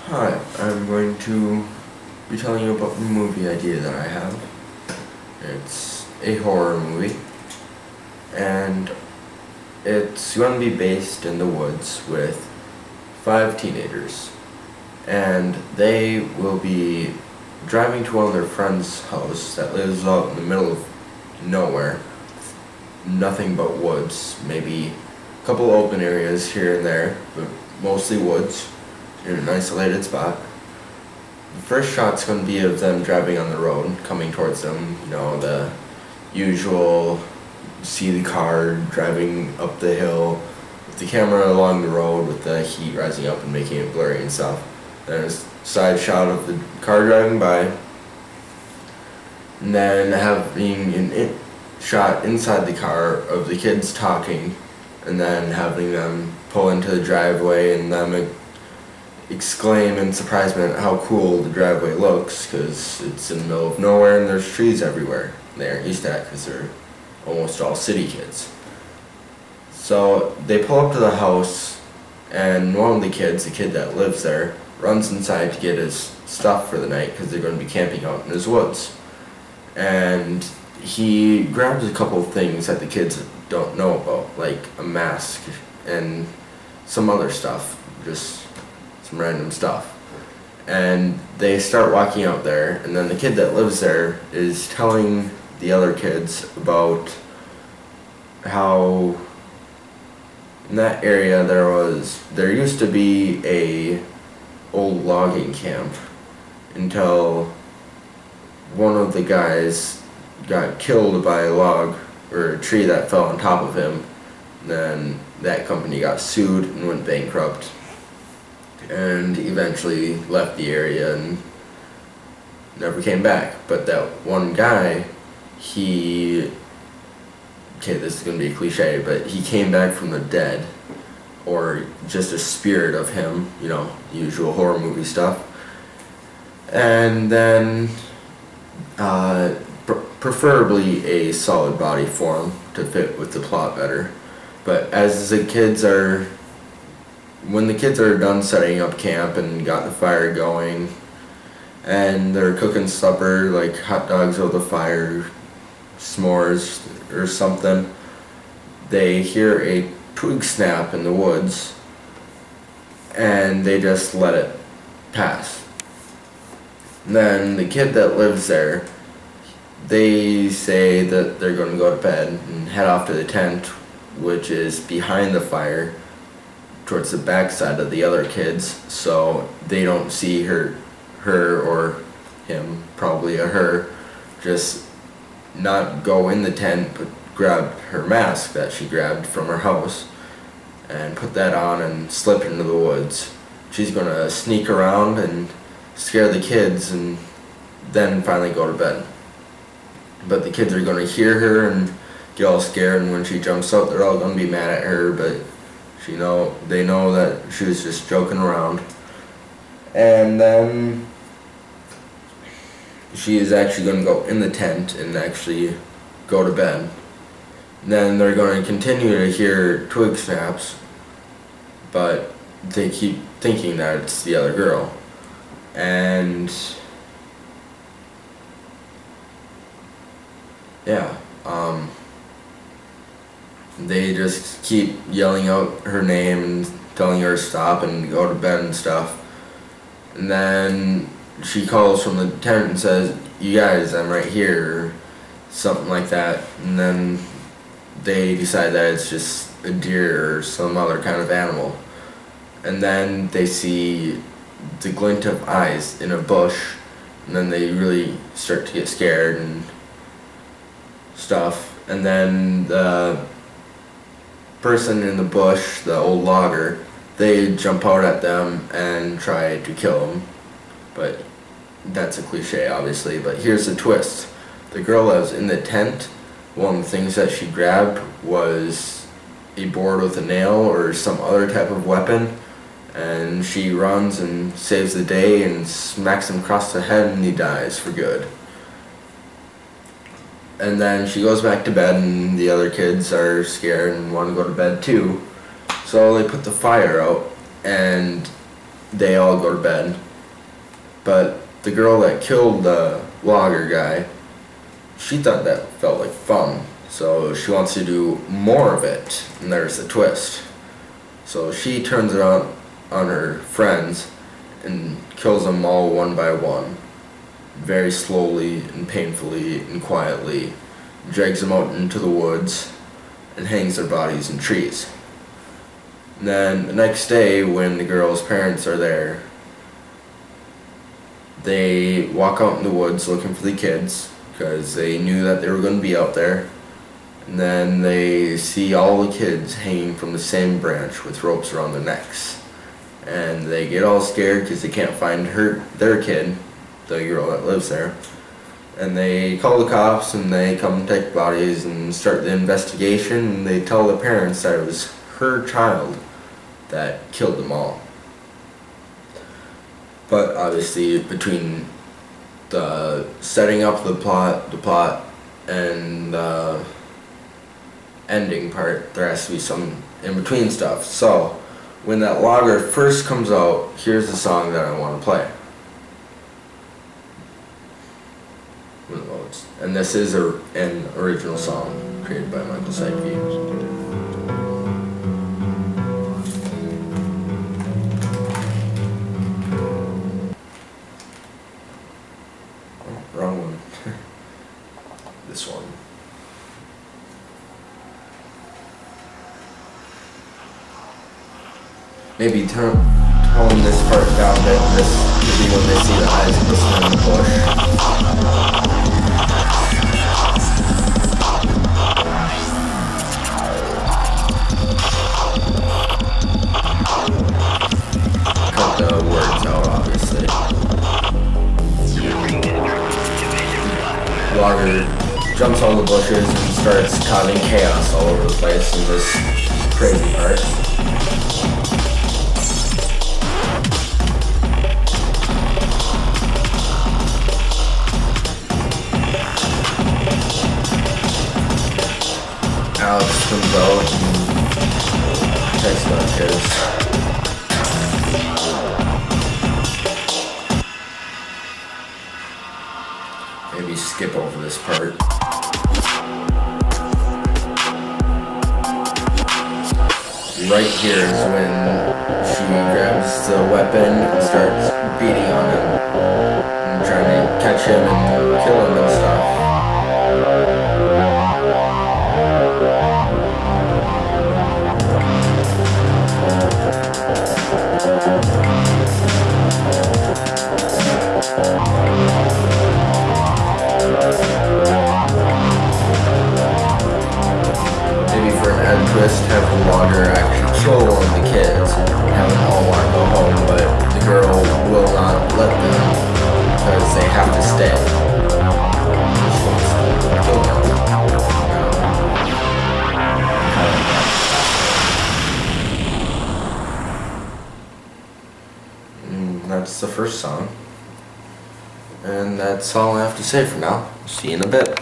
Hi, I'm going to be telling you about the movie idea that I have. It's a horror movie, and it's going to be based in the woods with 5 teenagers, and they will be driving to one of their friends' house that lives out in the middle of nowhere, nothing but woods, maybe a couple open areas here and there, but mostly woods in an isolated spot. The first shot's going to be of them driving on the road, coming towards them, the usual, see the car driving up the hill, with the camera along the road with the heat rising up and making it blurry and stuff. Then a side shot of the car driving by, and then having an shot inside the car of the kids talking, and then having them pull into the driveway and them exclaim in surprisement how cool the driveway looks, because it's in the middle of nowhere and there's trees everywhere. They aren't used to that because they're almost all city kids. So they pull up to the house, and one of the kids, the kid that lives there, runs inside to get his stuff for the night because they're going to be camping out in his woods. And he grabs a couple of things that the kids don't know about, like a mask and some other stuff, just some random stuff. And they start walking out there, and then the kid that lives there is telling the other kids about how in that area there used to be a old logging camp until one of the guys got killed by a log or a tree that fell on top of him. Then that company got sued and went bankrupt, and eventually left the area and never came back. But that one guy, this is going to be a cliche, but he came back from the dead, or just a spirit of him, the usual horror movie stuff. And then preferably a solid body form to fit with the plot better. But when the kids are done setting up camp and got the fire going, and they're cooking supper, like hot dogs over the fire, s'mores or something, they hear a twig snap in the woods, and they just let it pass. And then the kid that lives there, they say that they're going to go to bed and head off to the tent, which is behind the fire, towards the back side of the other kids, so they don't see her or him, probably a her, just not go in the tent, but grab her mask that she grabbed from her house and put that on and slip into the woods. She's gonna sneak around and scare the kids and then finally go to bed. But the kids are gonna hear her and get all scared, and when she jumps out, they're all gonna be mad at her, but they know that she was just joking around. And then she is actually going to go in the tent and actually go to bed. And then they're going to continue to hear twig snaps, but they keep thinking that it's the other girl. And yeah, they just keep yelling out her name and telling her to stop and go to bed and stuff. And then she calls from the tent and says, "You guys, I'm right here," or something like that. And then they decide that it's just a deer or some other kind of animal. And then they see the glint of eyes in a bush, and then they really start to get scared and stuff. And then the person in the bush, the old logger, they jump out at them and try to kill them. But that's a cliche, obviously. But here's the twist. The girl that was in the tent, one of the things that she grabbed was a board with a nail or some other type of weapon, and she runs and saves the day and smacks him across the head, and he dies for good. And then she goes back to bed, and the other kids are scared and want to go to bed too. So they put the fire out, and they all go to bed. But the girl that killed the logger guy, she thought that felt like fun, so she wants to do more of it, and there's a twist. So she turns it on her friends and kills them all one by one, very slowly and painfully and quietly, drags them out into the woods and hangs their bodies in trees. And then the next day, when the girl's parents are there, they walk out in the woods looking for the kids because they knew that they were going to be out there. And then they see all the kids hanging from the same branch with ropes around their necks. And they get all scared because they can't find their kid, the girl that lives there. And they call the cops, and they come take the bodies and start the investigation. And they tell the parents that it was her child that killed them all. But obviously, between the setting up the plot, and the ending part, there has to be some in-between stuff. So, when that logger first comes out, here's the song that I want to play. And this is an original song created by Michael Seidke. Wrong one. This one. Maybe tone this part down a bit. This could be when they see the eyes glistening in the bush. Cut the words out, obviously. Logger jumps all the bushes and starts causing chaos all over the place in this crazy part. Alex comes out and takes the kids. Maybe skip over this part. Right here is when she grabs the weapon and starts beating on him and trying to catch him and kill him and stuff. Maybe for an added twist, have the logger actually kill one of the kids and have them all want to go home, but the girl will not let them because they have to stay. She wants to kill them. That's the first song. And that's all I have to say for now. See you in a bit.